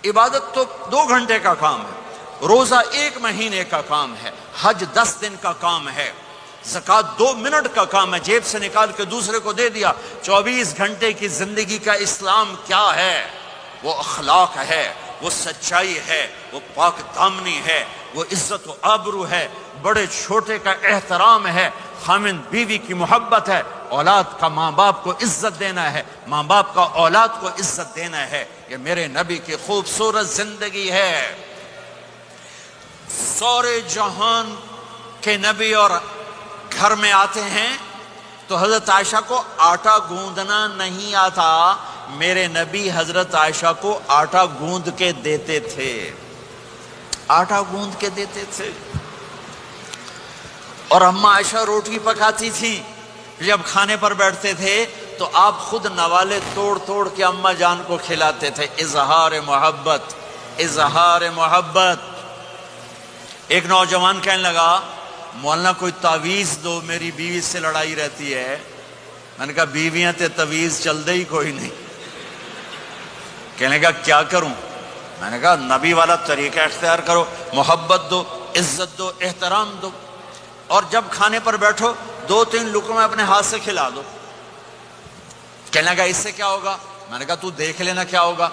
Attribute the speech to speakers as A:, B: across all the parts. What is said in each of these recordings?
A: عبادت تو 2 گھنٹے کا کام ہے، روزہ 1 مہینے کا کام ہے، حج 10 دن کا کام ہے، زکوٰۃ 2 منٹ کا کام ہے، جیب سے نکال کے دوسرے کو دے دیا۔ 24 گھنٹے کی زندگی کا اسلام کیا ہے؟ وہ اخلاق ہے، وہ سچائی ہے، وہ پاک دامنی ہے، وہ عزت و آبرو ہے، بڑے چھوٹے کا احترام ہے، خامن بیوی کی محبت ہے، اولاد کا ماں باپ کو عزت دینا ہے، ماں باپ کا اولاد کو عزت دینا ہے۔ یہ میرے نبی کی خوبصورت زندگی ہے۔ سورے جہان کے نبی اور گھر میں آتے ہیں تو حضرت عائشہ کو آٹا گوندنا نہیں آتا، میرے نبی حضرت عائشہ کو آٹا گوند کے دیتے تھے، آٹا گوند کے دیتے تھے۔ اور اماں عائشہ روٹی پکاتی تھی، جب کھانے پر بیٹھتے تھے تو آپ خود نوالے توڑ توڑ کے اماں جان کو کھلاتے تھے۔ اظہار محبت، اظہار محبت۔ ایک نوجوان کہنے لگا مولانا کوئی تعویذ دو، میری بیوی سے لڑائی رہتی ہے۔ میں نے کہا بیویاں تے تعویذ چل دے ہی کوئی نہیں۔ کہنے لگا کیا کروں؟ میں نے کہا نبی والا طریقہ اختیار کرو، محبت دو، عزت دو، احترام دو، اور جب کھانے پر بیٹھو 2-3 لقمے اپنے ہاتھ سے کھلا دو۔ کہنے لگا اس سے کیا ہوگا؟ میں نے کہا تو دیکھ لینا کیا ہوگا۔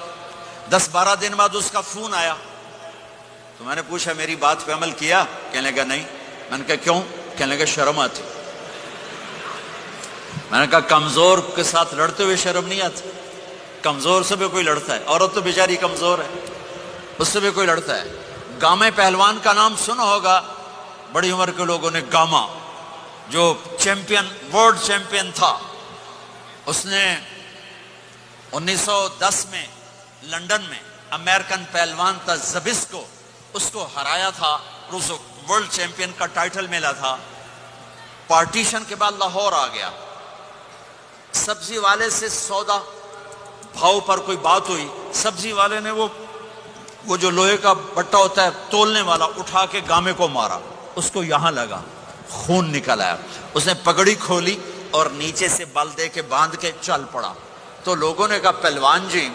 A: 10-12 دن بعد اس کا فون آیا تو میں نے پوچھا میری بات پہ عمل کیا؟ کہنے لگا نہیں۔ میں نے کہا کیوں؟ کہنے لگا شرم آتی۔ میں نے کہا کمزور کے ساتھ لڑتے ہوئے شرم نہیں آتی؟ کمزور سے بھی کوئی لڑتا ہے، عورت تو بیچاری کمزور ہے، اس سے بھی کوئی لڑتا ہے۔ گامے پہلوان کا نام سنا ہوگا بڑی عمر کے لوگوں نے، گاما جو چیمپئن، ورلڈ چیمپئن تھا، اس نے 1910 میں لندن میں امریکن پہلوان تھا زبسکو، اس کو ہرایا تھا، اس کو ورلڈ چیمپئن کا ٹائٹل ملا تھا۔ پارٹیشن کے بعد لاہور آ گیا، سبزی والے سے سودا بھاؤ پر کوئی بات ہوئی، سبزی والے نے وہ جو لوہے کا بٹا ہوتا ہے تولنے والا اٹھا کے گامے کو مارا، اس کو یہاں لگا، خون نکل آیا۔ اس نے پگڑی کھولی اور نیچے سے بل دے کے باندھ کے چل پڑا۔ تو لوگوں نے کہا پہلوان جی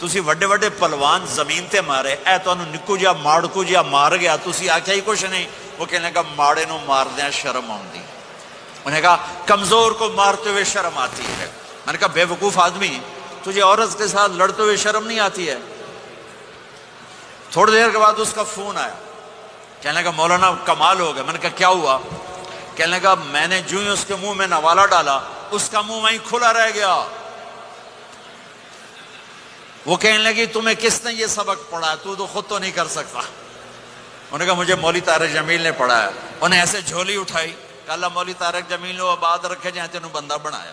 A: تسی وڈے وڈے پہلوان زمین تے مارے، اے تو نکو جا ماڑکو جا مار گیا، تسی آکھیا ہی کچھ نہیں۔ وہ کہنے لگا ماڑے نو مار دیا شرم آندی۔ انہوں نے کہا کمزور کو مارتے ہوئے شرم آتی ہے۔ میں نے کہا بے وقوف آدمی، تجھے عورت کے ساتھ لڑتے ہوئے شرم نہیں آتی ہے؟ تھوڑی دیر کے بعد اس کا فون آیا، کہنے لگا مولانا کمال ہو گیا۔ میں نے کہا کیا ہوا؟ کہنے لگا میں نے جو ہی اس کے منہ میں نوالا ڈالا، اس کا منہ وہیں کھلا رہ گیا۔ وہ کہنے لگی تمہیں کس نے یہ سبق پڑھا؟ تو خود تو نہیں کر سکتا۔ انہوں نے کہا مجھے مولوی طارق جمیل نے پڑھایا۔ انہیں ایسے جھولی اٹھائی کہ اللہ مولوی طارق جمیل نے آباد رکھے جہاں تینوں بندہ بنایا۔